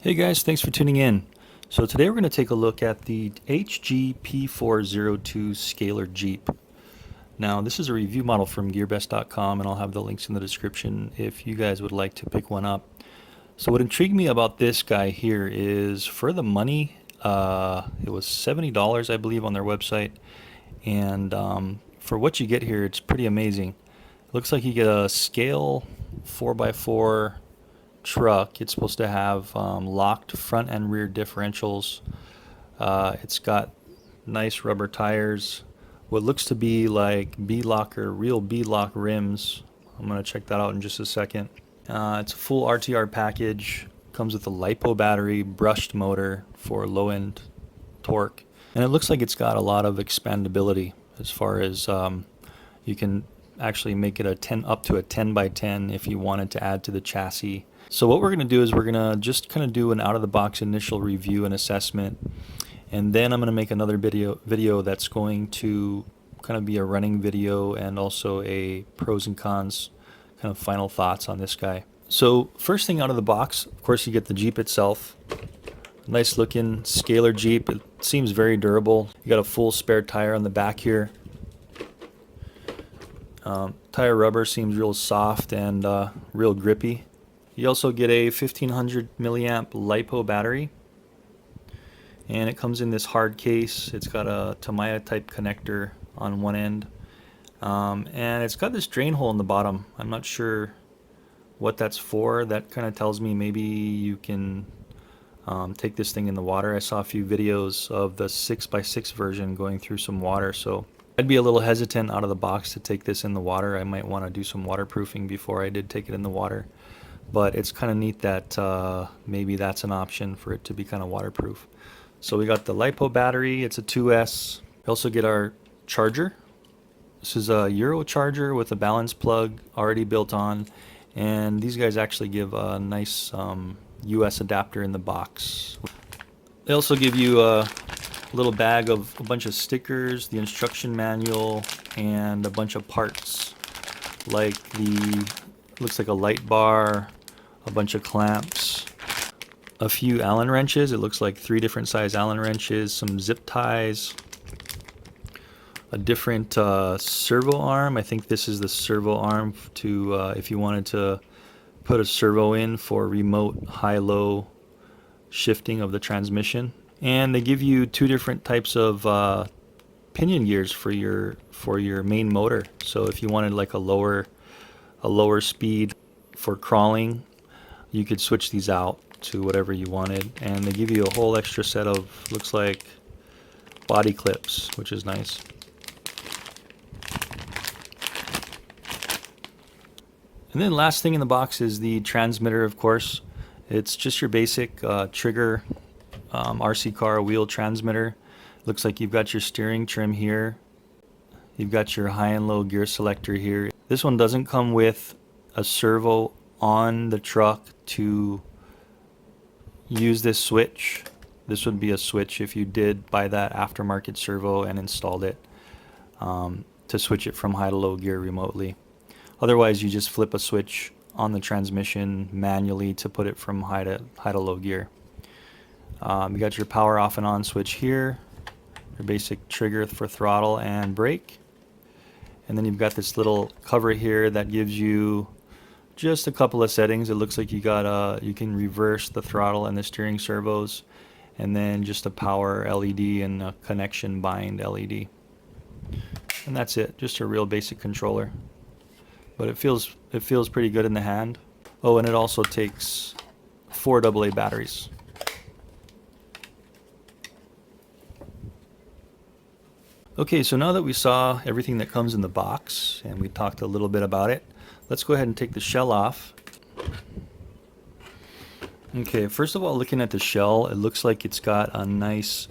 Hey guys, thanks for tuning in. So today we're going to take a look at the HG P402 Scalar Jeep. Now this is a review model from gearbest.com, and I'll have the links in the description if you guys would like to pick one up. So what intrigued me about this guy here is for the money, it was $70 I believe on their website, and for what you get here it's pretty amazing. It looks like you get a scale 4x4 truck. It's supposed to have locked front and rear differentials. It's got nice rubber tires, what looks to be like B-lock or real B-lock rims. I'm going to check that out in just a second. It's a full RTR package, comes with a LiPo battery, brushed motor for low-end torque, and it looks like it's got a lot of expandability as far as you can actually make it up to a 10 by 10 if you wanted to add to the chassis. So what we're going to do is we're going to just kind of do an out-of-the-box initial review and assessment, and then I'm going to make another video that's going to kind of be a running video and also a pros and cons kind of final thoughts on this guy. So first thing out of the box, of course, you get the Jeep itself. Nice looking Scalar Jeep. It seems very durable. You got a full spare tire on the back here. Tire rubber seems real soft and real grippy. You also get a 1500 milliamp LiPo battery, and it comes in this hard case. It's got a Tamiya type connector on one end, and it's got this drain hole in the bottom. I'm not sure what that's for. That kind of tells me maybe you can take this thing in the water. I saw a few videos of the 6x6 version going through some water, so I'd be a little hesitant out of the box to take this in the water. I might want to do some waterproofing before I did take it in the water. But it's kind of neat that maybe that's an option for it to be kind of waterproof. So we got the LiPo battery. It's a 2S. We also get our charger. This is a Euro charger with a balance plug already built on, and these guys actually give a nice US adapter in the box. They also give you a little bag of a bunch of stickers, the instruction manual, and a bunch of parts like looks like a light bar, a bunch of clamps, a few Allen wrenches. It looks like 3 different size Allen wrenches, some zip ties, a different servo arm. I think this is the servo arm to if you wanted to put a servo in for remote high-low shifting of the transmission. And they give you 2 different types of pinion gears for your main motor. So if you wanted like a lower speed for crawling, you could switch these out to whatever you wanted, and they give you a whole extra set of, looks like, body clips, which is nice. And then last thing in the box is the transmitter, of course. It's just your basic trigger RC car wheel transmitter. Looks like you've got your steering trim here. You've got your high and low gear selector here. This one doesn't come with a servo on the truck to use this switch. This would be a switch if you did buy that aftermarket servo and installed it to switch it from high to low gear remotely. Otherwise, you just flip a switch on the transmission manually to put it from high to low gear. You got your power off and on switch here, your basic trigger for throttle and brake. And then you've got this little cover here that gives you just a couple of settings. It looks like you can reverse the throttle and the steering servos, and then just a power LED and a connection bind LED. And that's it, just a real basic controller. But it feels pretty good in the hand. Oh, and it also takes 4 AA batteries. Okay, so now that we saw everything that comes in the box and we talked a little bit about it, let's go ahead and take the shell off. Okay, first of all, looking at the shell, it looks like it's got a nice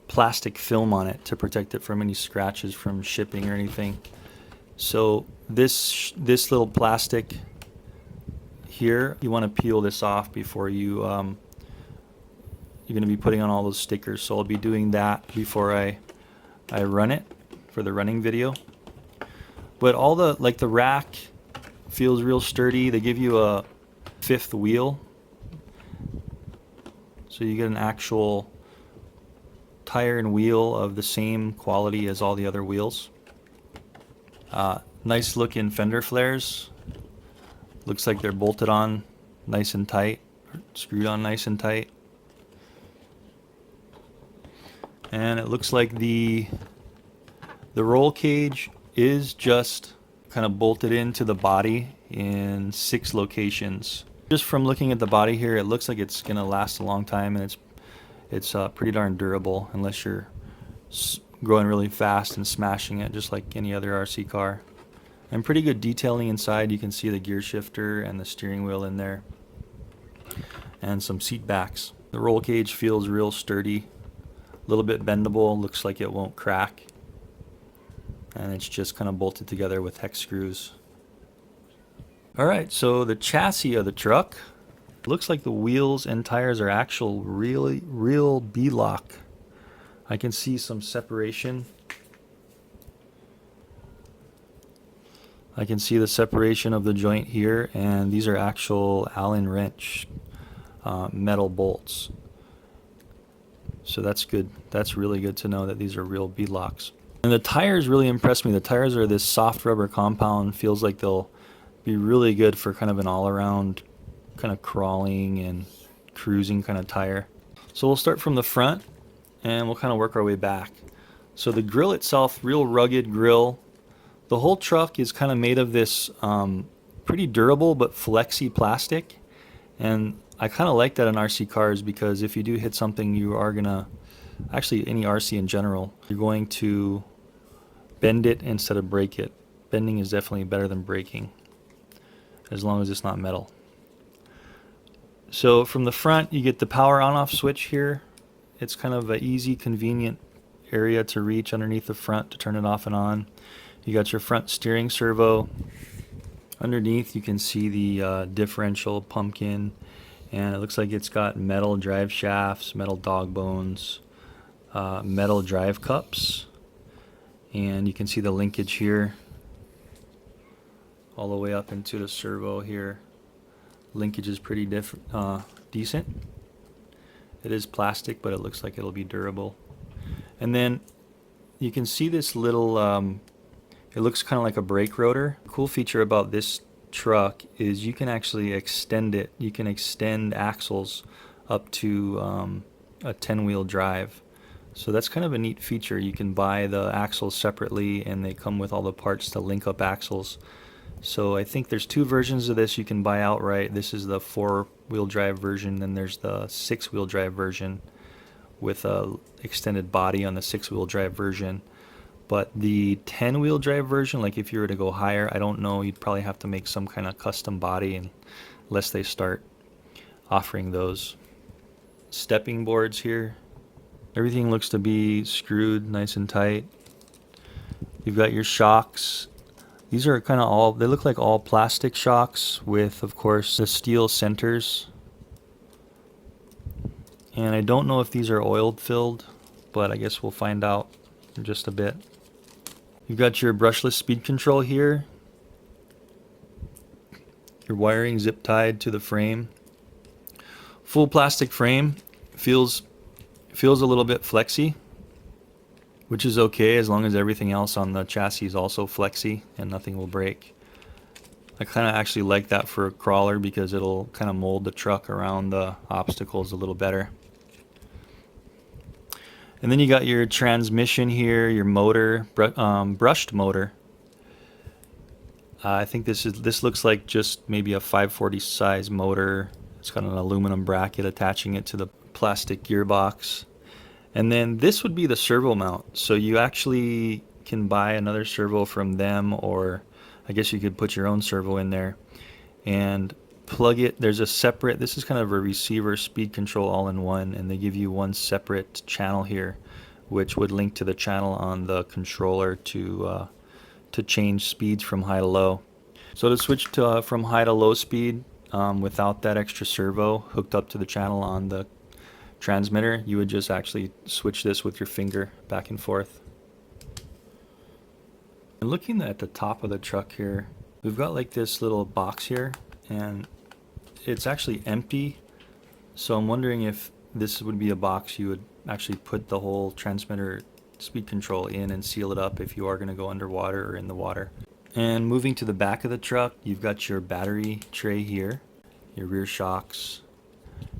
plastic film on it to protect it from any scratches from shipping or anything. So this little plastic here, you want to peel this off before you're going to be putting on all those stickers. So I'll be doing that before I run it for the running video. But all the rack feels real sturdy. They give you a 5th wheel So you get an actual tire and wheel of the same quality as all the other wheels. Nice looking fender flares. Looks like they're bolted on nice and tight, screwed on nice and tight. And it looks like the roll cage is just kind of bolted into the body in 6 locations. Just from looking at the body here, it looks like it's gonna last a long time, and it's pretty darn durable unless you're going really fast and smashing it just like any other RC car. And pretty good detailing inside. You can see the gear shifter and the steering wheel in there, and some seat backs. The roll cage feels real sturdy, a little bit bendable, looks like it won't crack, and it's just kind of bolted together with hex screws. Alright, so the chassis of the truck, looks like the wheels and tires are actual real B-lock. I can see some separation. I can see the separation of the joint here, and these are actual Allen wrench metal bolts. So that's good. That's really good to know that these are real B-locks. And the tires really impressed me. The tires are this soft rubber compound. Feels like they'll be really good for kind of an all-around kind of crawling and cruising kind of tire. So we'll start from the front and we'll kind of work our way back. So the grill itself, real rugged grill. The whole truck is kind of made of this pretty durable but flexy plastic, and I kind of like that in RC cars, because if you do hit something, you are gonna, actually any RC in general, you're going to bend it instead of break it. Bending is definitely better than breaking, as long as it's not metal. So from the front, you get the power on-off switch here. It's kind of an easy, convenient area to reach underneath the front to turn it off and on. You got your front steering servo. Underneath you can see the differential pumpkin, and it looks like it's got metal drive shafts, metal dog bones, metal drive cups, and you can see the linkage here all the way up into the servo here. Linkage is pretty decent. It is plastic, but it looks like it'll be durable. And then you can see this little it looks kind of like a brake rotor. Cool feature about this truck is you can actually extend it. You can extend axles up to a 10-wheel drive. So that's kind of a neat feature. You can buy the axles separately, and they come with all the parts to link up axles. So I think there's 2 versions of this you can buy outright. This is the 4-wheel drive version, then there's the 6-wheel drive version with a extended body on the 6-wheel drive version. But the 10-wheel drive version, like if you were to go higher, I don't know, you'd probably have to make some kind of custom body, unless they start offering those. Stepping boards here. Everything looks to be screwed nice and tight. You've got your shocks. These are kind of all, they look like all plastic shocks with, of course, the steel centers. And I don't know if these are oil filled, but I guess we'll find out in just a bit. You've got your brushless speed control here. Your wiring zip tied to the frame. Full plastic frame. Feels a little bit flexy, which is okay as long as everything else on the chassis is also flexy and nothing will break. I kind of actually like that for a crawler, because it'll kind of mold the truck around the obstacles a little better. And then you got your transmission here, your motor, brushed motor. I think this looks like just maybe a 540 size motor. It's got an aluminum bracket attaching it to the plastic gearbox. And then this would be the servo mount. So you actually can buy another servo from them, or I guess you could put your own servo in there and plug it. There's a separate, this is kind of a receiver speed control all in one, and they give you one separate channel here, which would link to the channel on the controller to change speeds from high to low. So to switch to from high to low speed without that extra servo hooked up to the channel on the transmitter, you would just actually switch this with your finger back and forth. And looking at the top of the truck here, we've got like this little box here, and it's actually empty. So I'm wondering if this would be a box you would actually put the whole transmitter speed control in and seal it up if you are going to go underwater or in the water. And moving to the back of the truck, you've got your battery tray here, your rear shocks,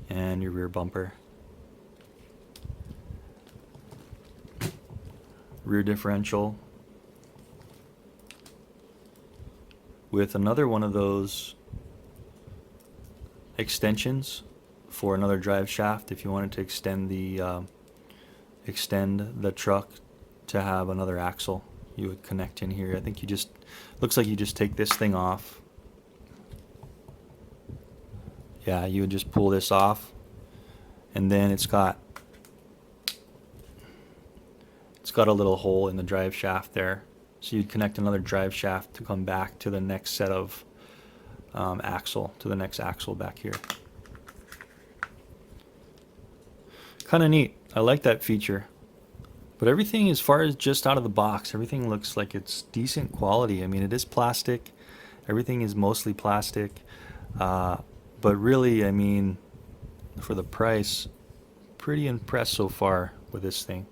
and your rear bumper. Rear differential with another one of those extensions for another drive shaft if you wanted to extend the truck to have another axle. You would connect in here. I think you just, looks like you just take this thing off. Yeah, you would just pull this off, and then it's got a little hole in the drive shaft there. So you'd connect another drive shaft to come back to the next set of axle, to the next axle back here. Kind of neat. I like that feature. But everything, as far as just out of the box, everything looks like it's decent quality. I mean, it is plastic. Everything is mostly plastic. But really, I mean, for the price, pretty impressed so far with this thing.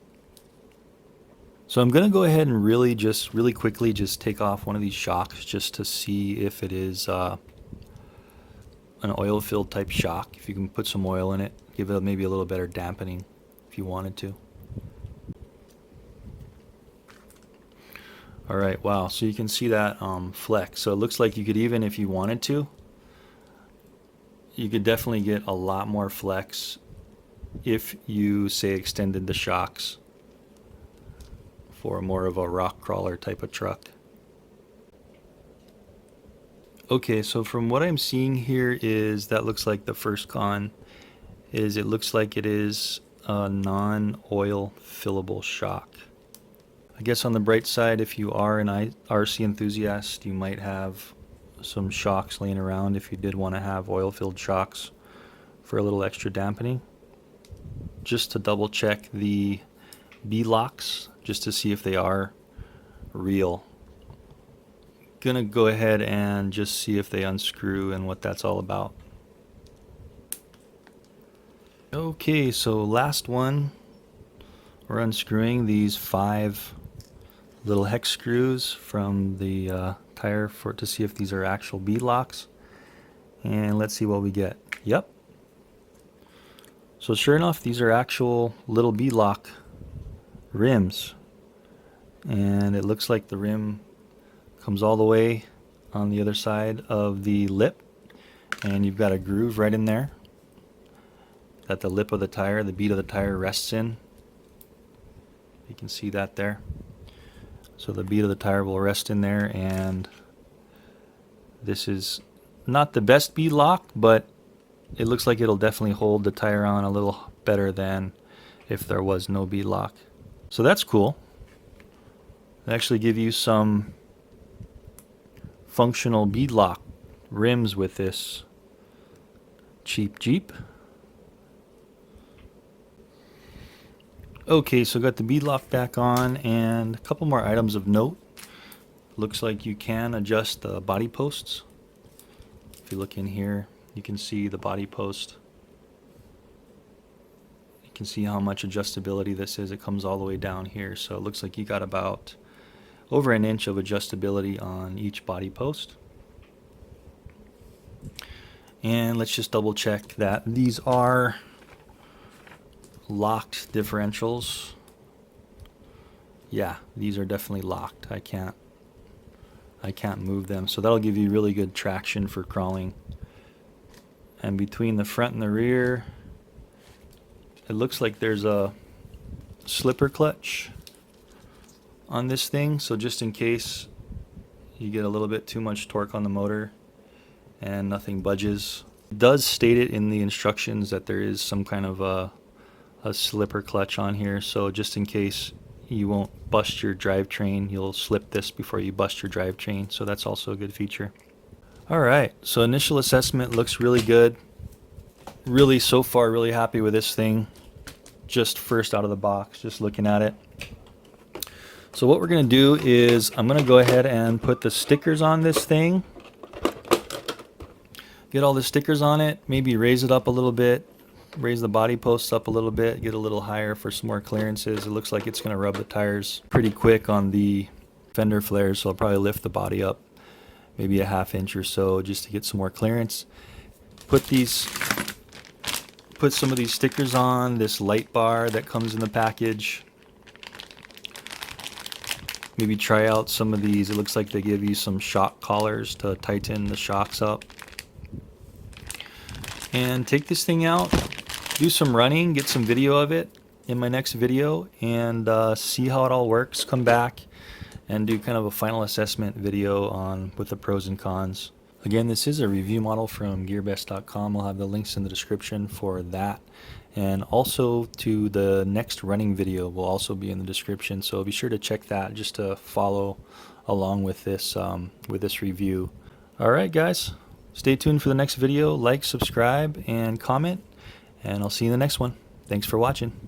So I'm going to go ahead and really quickly just take off one of these shocks just to see if it is an oil-filled type shock. If you can put some oil in it, give it maybe a little better dampening if you wanted to. Alright, wow, so you can see that flex. So it looks like you could even, if you wanted to, you could definitely get a lot more flex if you, say, extended the shocks for more of a rock crawler type of truck. Okay, so from what I'm seeing here is that looks like the first con is it looks like it is a non-oil fillable shock. I guess on the bright side, if you are an RC enthusiast, you might have some shocks laying around if you did want to have oil-filled shocks for a little extra dampening. Just to double check the B-locks, just to see if they are real. Gonna go ahead and just see if they unscrew and what that's all about. Okay, so last one, we're unscrewing these 5 little hex screws from the tire to see if these are actual bead locks, and let's see what we get. Yep, so sure enough, these are actual little bead lock rims, and it looks like the rim comes all the way on the other side of the lip, and you've got a groove right in there that the lip of the tire, the bead of the tire, rests in. You can see that there. So the bead of the tire will rest in there, and this is not the best bead lock, but it looks like it'll definitely hold the tire on a little better than if there was no bead lock. So that's cool. They actually give you some functional bead lock rims with this cheap Jeep. Okay, so got the bead lock back on, and a couple more items of note. Looks like you can adjust the body posts. If you look in here, you can see the body post. You can see how much adjustability this is. It comes all the way down here, so it looks like you got about over an inch of adjustability on each body post. And let's just double check that these are locked differentials. Yeah, these are definitely locked. I can't move them, so that'll give you really good traction for crawling. And between the front and the rear, it looks like there's a slipper clutch on this thing, so just in case you get a little bit too much torque on the motor and nothing budges. It does state it in the instructions that there is some kind of a slipper clutch on here, so just in case you won't bust your drivetrain, you'll slip this before you bust your drivetrain, so that's also a good feature. Alright, so initial assessment looks really good. Really, so far, really happy with this thing. Just first out of the box, just looking at it. So what we're going to do is I'm going to go ahead and put the stickers on this thing. Get all the stickers on it, maybe raise it up a little bit, raise the body posts up a little bit, get a little higher for some more clearances. It looks like it's going to rub the tires pretty quick on the fender flares, so I'll probably lift the body up maybe a ½ inch or so just to get some more clearance. Put some of these stickers on, this light bar that comes in the package. Maybe try out some of these. It looks like they give you some shock collars to tighten the shocks up. And take this thing out, do some running, get some video of it in my next video, and see how it all works. Come back and do kind of a final assessment video on with the pros and cons. Again, this is a review model from gearbest.com. I'll have the links in the description for that. And also to the next running video will also be in the description. So be sure to check that just to follow along with this review. All right, guys. Stay tuned for the next video. Like, subscribe, and comment. And I'll see you in the next one. Thanks for watching.